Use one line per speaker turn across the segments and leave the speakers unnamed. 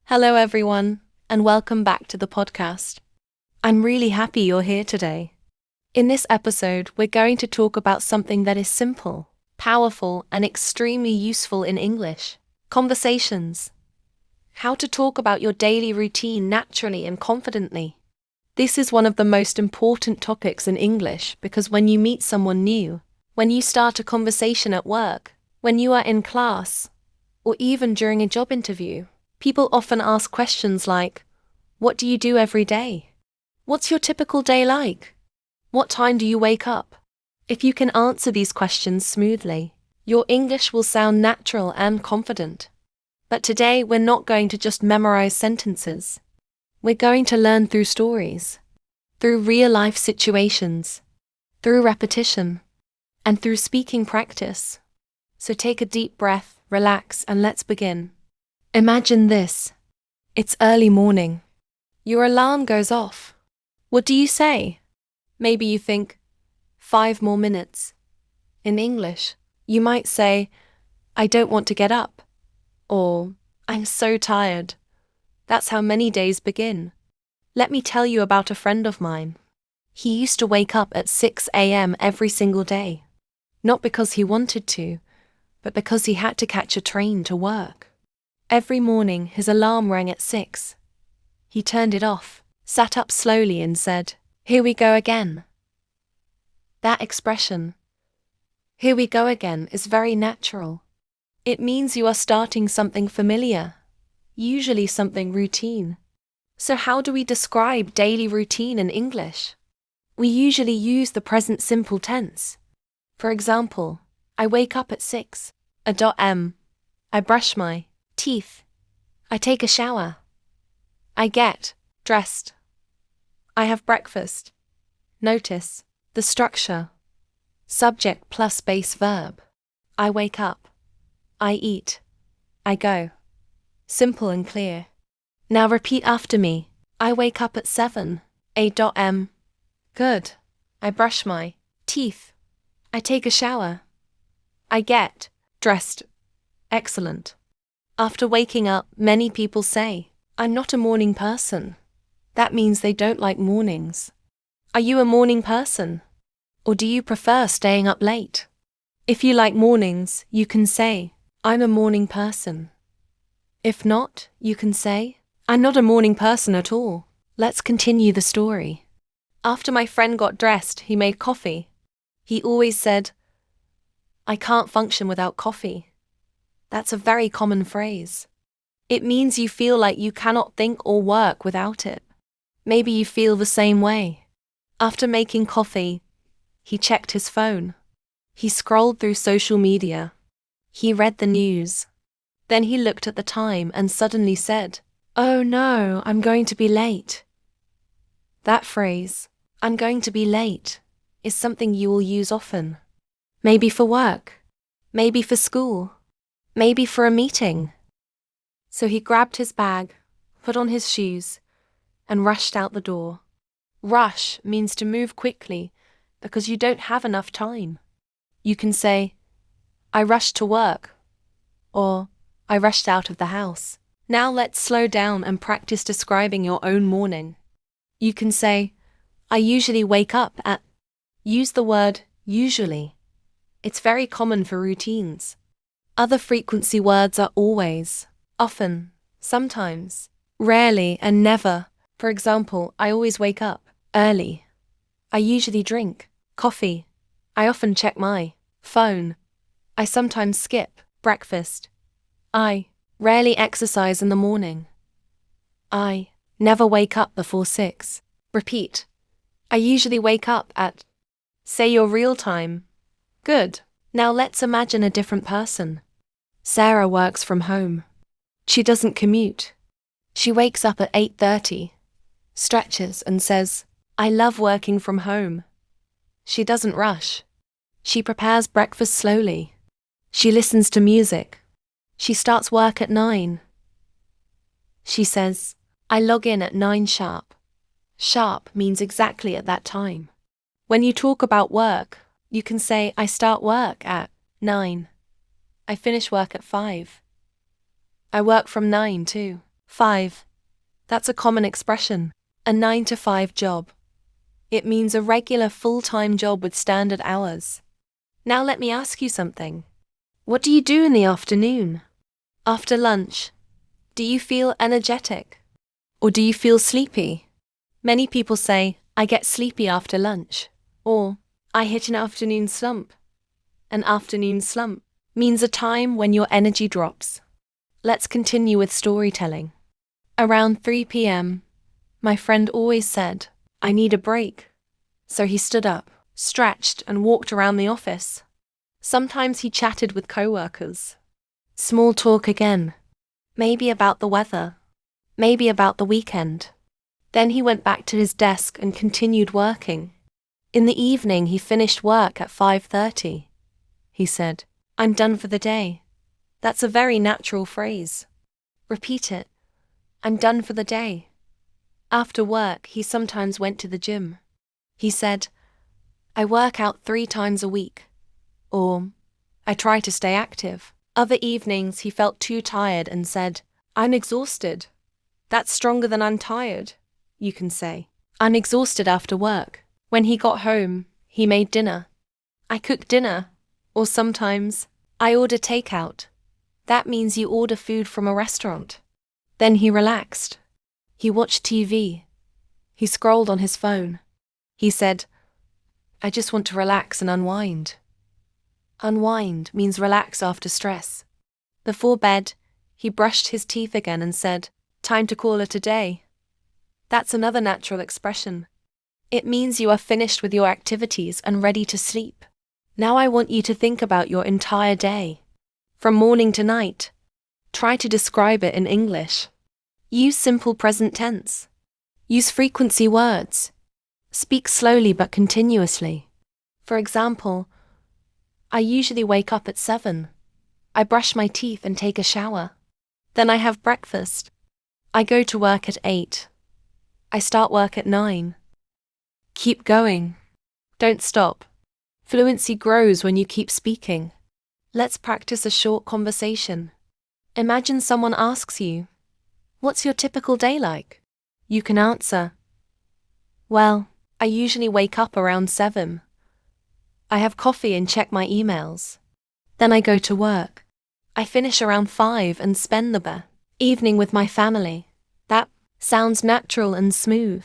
Hello, everyone, and welcome back to the podcast. I'm really happy you're here today. In this episode, we're going to talk about something that is simple, powerful, and extremely useful in English: conversations. How to talk about your daily routine naturally and confidently. This is one of the most important topics in English because when you meet someone new, when you start a conversation at work, when you are in class, or even during a job interview, people often ask questions like, what do you do every day? What's your typical day like? What time do you wake up? If you can answer these questions smoothly, your English will sound natural and confident. But today we're not going to just memorize sentences. We're going to learn through stories, through real-life situations, through repetition, and through speaking practice. So take a deep breath, relax, and let's begin. Imagine this. It's early morning. Your alarm goes off. What do you say? Maybe you think, 5 more minutes. In English, you might say, I don't want to get up. Or, I'm so tired. That's how many days begin. Let me tell you about a friend of mine. He used to wake up at 6 a.m. every single day. Not because he wanted to, but because he had to catch a train to work. Every morning his alarm rang at 6. He turned it off, sat up slowly and said, "Here we go again." That expression, "here we go again," is very natural. It means you are starting something familiar, usually something routine. So how do we describe daily routine in English? We usually use the present simple tense. For example, I wake up at 6. I brush my teeth. I take a shower. I get dressed. I have breakfast. Notice the structure. Subject plus base verb. I wake up. I eat. I go. Simple and clear. Now repeat after me. I wake up at 7 a.m. Good. I brush my teeth. I take a shower. I get dressed. Excellent. After waking up, many people say, I'm not a morning person. That means they don't like mornings. Are you a morning person? Or do you prefer staying up late? If you like mornings, you can say, I'm a morning person. If not, you can say, I'm not a morning person at all. Let's continue the story. After my friend got dressed, he made coffee. He always said, I can't function without coffee. That's a very common phrase. It means you feel like you cannot think or work without it. Maybe you feel the same way. After making coffee, he checked his phone. He scrolled through social media. He read the news. Then he looked at the time and suddenly said, oh no, I'm going to be late. That phrase, I'm going to be late, is something you will use often. Maybe for work, maybe for school, maybe for a meeting. So he grabbed his bag, put on his shoes, and rushed out the door. Rush means to move quickly because you don't have enough time. You can say, I rushed to work, or I rushed out of the house. Now let's slow down and practice describing your own morning. You can say, I usually wake up at. Use the word usually. It's very common for routines. Other frequency words are always, often, sometimes, rarely, and never. For example, I always wake up early. I usually drink coffee. I often check my phone. I sometimes skip breakfast. I rarely exercise in the morning. I never wake up before 6. Repeat. I usually wake up at. Say your real time. Good. Now let's imagine a different person. Sarah works from home. She doesn't commute. She wakes up at 8:30, stretches and says, I love working from home. She doesn't rush. She prepares breakfast slowly. She listens to music. She starts work at 9. She says, I log in at 9 sharp. Sharp means exactly at that time. When you talk about work, you can say, I start work at 9. I finish work at 5. I work from 9 too. 5. That's a common expression. A 9-to-5 job. It means a regular full-time job with standard hours. Now let me ask you something. What do you do in the afternoon? After lunch, do you feel energetic? Or do you feel sleepy? Many people say, I get sleepy after lunch. Or, I hit an afternoon slump. An afternoon slump means a time when your energy drops. Let's continue with storytelling. Around 3 p.m., my friend always said, I need a break. So he stood up, stretched, and walked around the office. Sometimes he chatted with coworkers. Small talk again. Maybe about the weather. Maybe about the weekend. Then he went back to his desk and continued working. In the evening, he finished work at 5:30. He said, I'm done for the day. That's a very natural phrase. Repeat it. I'm done for the day. After work, he sometimes went to the gym. He said, I work out 3 times a week. Or, I try to stay active. Other evenings, he felt too tired and said, I'm exhausted. That's stronger than I'm tired, you can say. I'm exhausted after work. When he got home, he made dinner. I cook dinner. Or sometimes, I order takeout. That means you order food from a restaurant. Then he relaxed. He watched TV. He scrolled on his phone. He said, I just want to relax and unwind. Unwind means relax after stress. Before bed, he brushed his teeth again and said, time to call it a day. That's another natural expression. It means you are finished with your activities and ready to sleep. Now I want you to think about your entire day. From morning to night. Try to describe it in English. Use simple present tense. Use frequency words. Speak slowly but continuously. For example, I usually wake up at 7. I brush my teeth and take a shower. Then I have breakfast. I go to work at 8. I start work at 9. Keep going. Don't stop. Fluency grows when you keep speaking. Let's practice a short conversation. Imagine someone asks you, what's your typical day like? You can answer, well, I usually wake up around 7. I have coffee and check my emails. Then I go to work. I finish around 5 and spend the evening with my family. That sounds natural and smooth.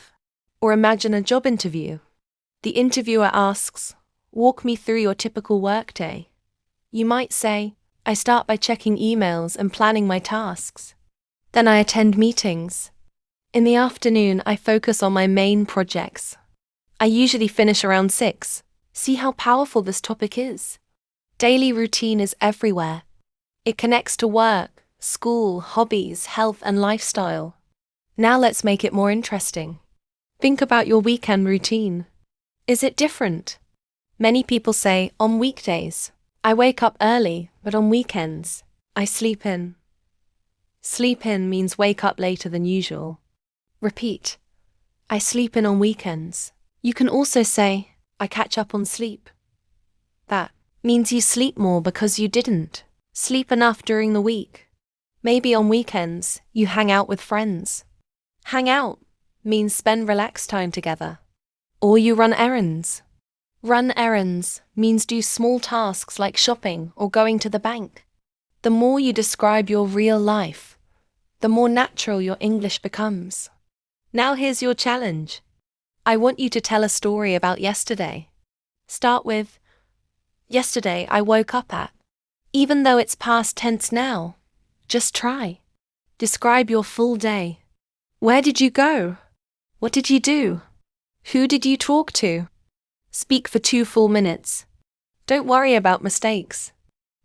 Or imagine a job interview. The interviewer asks, walk me through your typical workday. You might say, I start by checking emails and planning my tasks. Then I attend meetings. In the afternoon, I focus on my main projects. I usually finish around 6. See how powerful this topic is? Daily routine is everywhere. It connects to work, school, hobbies, health, and lifestyle. Now let's make it more interesting. Think about your weekend routine. Is it different? Many people say, on weekdays, I wake up early, but on weekends, I sleep in. Sleep in means wake up later than usual. Repeat. I sleep in on weekends. You can also say, I catch up on sleep. That means you sleep more because you didn't sleep enough during the week. Maybe on weekends, you hang out with friends. Hang out means spend relaxed time together. Or you run errands. Run errands means do small tasks like shopping or going to the bank. The more you describe your real life, the more natural your English becomes. Now here's your challenge. I want you to tell a story about yesterday. Start with, yesterday I woke up at. Even though it's past tense now, just try. Describe your full day. Where did you go? What did you do? Who did you talk to? Speak for 2 full minutes. Don't worry about mistakes.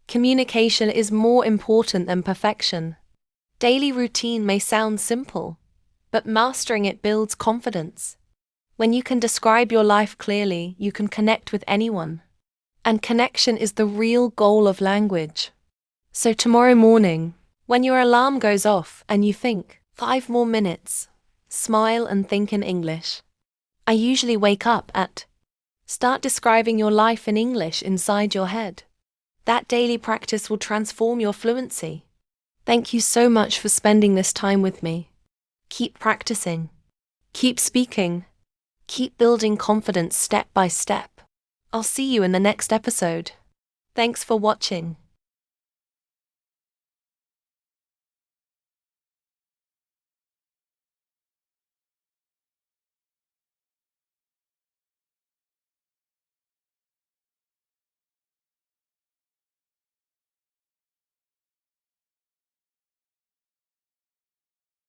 Communication is more important than perfection. Daily routine may sound simple, but mastering it builds confidence. When you can describe your life clearly, you can connect with anyone. And connection is the real goal of language. So tomorrow morning, when your alarm goes off and you think, 5 more minutes, smile and think in English. I usually wake up at. Start describing your life in English inside your head. That daily practice will transform your fluency. Thank you so much for spending this time with me. Keep practicing. Keep speaking. Keep building confidence step by step. I'll see you in the next episode. Thanks for watching.